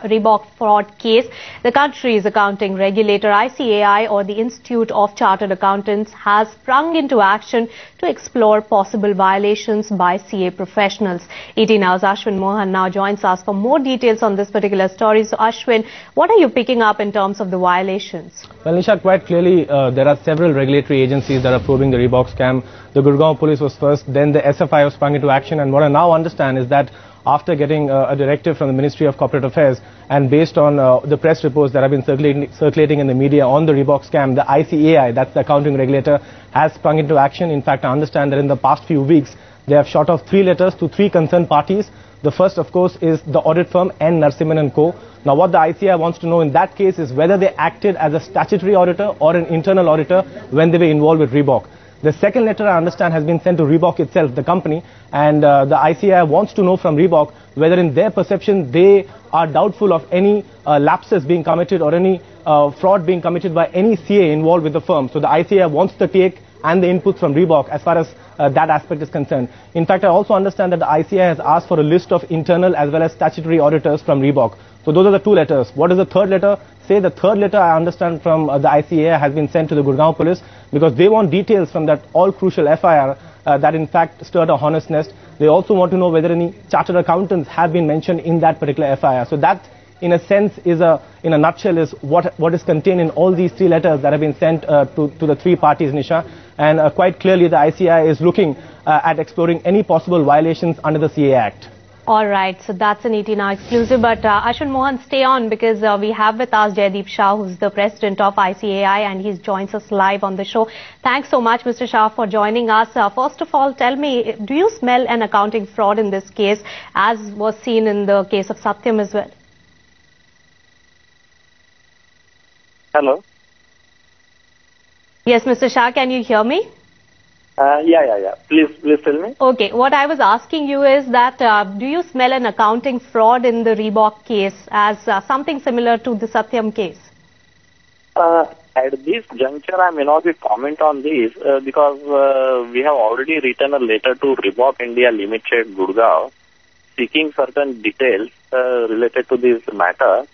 Reebok fraud case. The country's accounting regulator, ICAI, or the Institute of Chartered Accountants, has sprung into action to explore possible violations by CA professionals. ET Now's Ashwin Mohan now joins us for more details on this particular story. So, Ashwin, what are you picking up in terms of the violations? Well, Nisha, quite clearly, there are several regulatory agencies that are probing the Reebok scam. The Gurgaon police was first, then the SFI have sprung into action, and what I now understand is that after getting a directive from the Ministry of Corporate Affairs and based on the press reports that have been circulating in the media on the Reebok scam, the ICAI, that's the accounting regulator, has sprung into action. In fact, I understand that in the past few weeks, they have shot off 3 letters to 3 concerned parties. The first, of course, is the audit firm N. Narasimhan & Co. Now, what the ICAI wants to know in that case is whether they acted as a statutory auditor or an internal auditor when they were involved with Reebok. The second letter, I understand, has been sent to Reebok itself, the company, and the ICAI wants to know from Reebok whether in their perception they are doubtful of any lapses being committed or any fraud being committed by any CA involved with the firm. So the ICAI wants the take and the inputs from Reebok as far as that aspect is concerned. In fact, I also understand that the ICAI has asked for a list of internal as well as statutory auditors from Reebok. So those are the 2 letters. What does the third letter say? The third letter, I understand, from the ICAI has been sent to the Gurgaon police because they want details from that all-crucial FIR that in fact stirred a hornet's nest. They also want to know whether any chartered accountants have been mentioned in that particular FIR. So that, in a sense, is in a nutshell, is what is contained in all these 3 letters that have been sent to the 3 parties, Nisha. And quite clearly, the ICAI is looking at exploring any possible violations under the CA Act. All right, so that's an ET Now exclusive. But Ashwin Mohan, stay on because we have with us Jaideep Shah, who's the president of ICAI, and he joins us live on the show. Thanks so much, Mr. Shah, for joining us. First of all, tell me, do you smell an accounting fraud in this case, as was seen in the case of Satyam as well? Hello. Yes, Mr. Shah, can you hear me? Yeah. Please tell me. Okay, what I was asking you is that do you smell an accounting fraud in the Reebok case as something similar to the Satyam case? At this juncture, I may not be comment on this because we have already written a letter to Reebok India Limited, Gurgaon, seeking certain details related to this matter.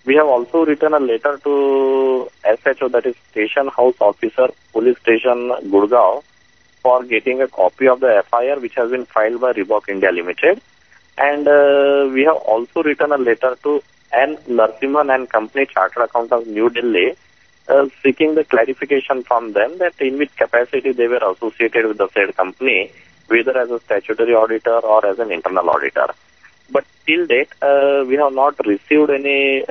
We have also written a letter to SHO, that is Station House Officer, Police Station, Gurgaon, for getting a copy of the FIR which has been filed by Reebok India Limited. And we have also written a letter to N. Narasimhan and Company Chartered Accountants, New Delhi, seeking the clarification from them that in which capacity they were associated with the said company, whether as a statutory auditor or as an internal auditor. But till date, we have not received any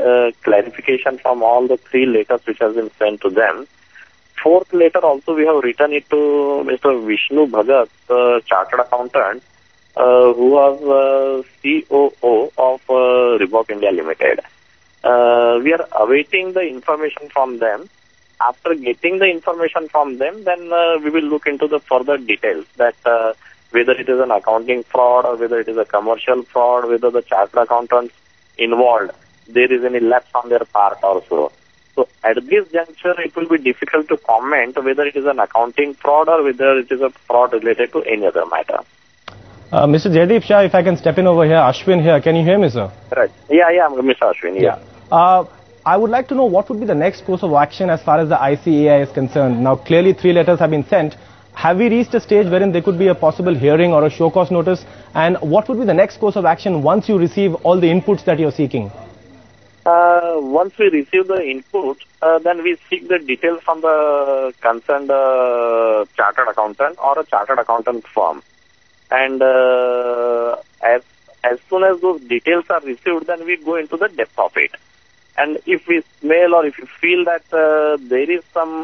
clarification from all the 3 letters which have been sent to them. 4th letter also we have written it to Mr. Vishnu Bhagat, Chartered Accountant, who was COO of Reebok India Limited. We are awaiting the information from them. After getting the information from them, then we will look into the further details that whether it is an accounting fraud or whether it is a commercial fraud, whether the chartered accountants involved, there is any lapse on their part also. So at this juncture, it will be difficult to comment whether it is an accounting fraud or whether it is a fraud related to any other matter. Mr. Jaideep Shah, if I can step in over here, Ashwin here, can you hear me, sir? Right. Yeah, Mr. Ashwin, yeah. I would like to know what would be the next course of action as far as the ICAI is concerned. Now, clearly 3 letters have been sent. Have we reached a stage wherein there could be a possible hearing or a show cause notice? And what would be the next course of action once you receive all the inputs that you're seeking? Once we receive the input, then we seek the details from the concerned chartered accountant or a chartered accountant firm. And as soon as those details are received, then we go into the depth of it. And if we smell or if we feel that there is some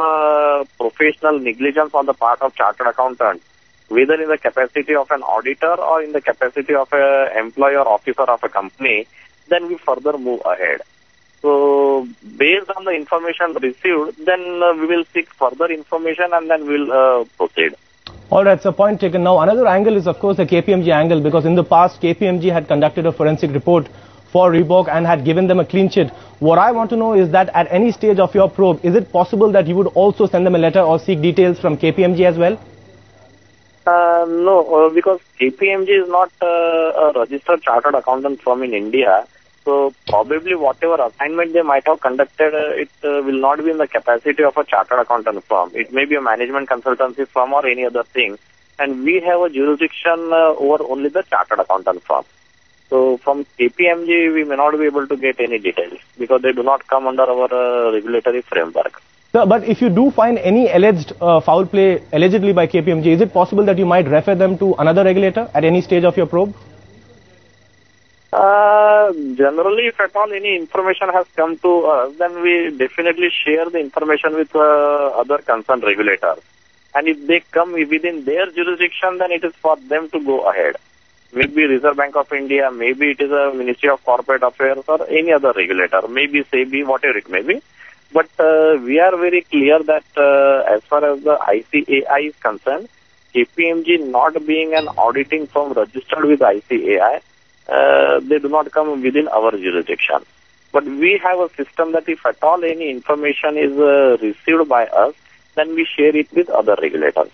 professional negligence on the part of chartered accountant, whether in the capacity of an auditor or in the capacity of an employee or officer of a company, then we further move ahead. So, based on the information received, then we will seek further information and then we will proceed. Alright, so point taken. Now, another angle is, of course, the KPMG angle, because in the past, KPMG had conducted a forensic report for Reebok and had given them a clean sheet. What I want to know is that at any stage of your probe, is it possible that you would also send them a letter or seek details from KPMG as well? No, because KPMG is not a registered chartered accountant firm in India. So probably whatever assignment they might have conducted, it will not be in the capacity of a chartered accountant firm. It may be a management consultancy firm or any other thing. And we have a jurisdiction over only the chartered accountant firm. So from KPMG, we may not be able to get any details because they do not come under our regulatory framework. Sir, but if you do find any alleged foul play allegedly by KPMG, is it possible that you might refer them to another regulator at any stage of your probe? Generally, if at all any information has come to us, then we definitely share the information with other concerned regulators. And if they come within their jurisdiction, then it is for them to go ahead. Maybe Reserve Bank of India, maybe it is a Ministry of Corporate Affairs or any other regulator, maybe SEBI, whatever it may be. But we are very clear that as far as the ICAI is concerned, KPMG not being an auditing firm registered with ICAI, they do not come within our jurisdiction. But we have a system that if at all any information is received by us, then we share it with other regulators.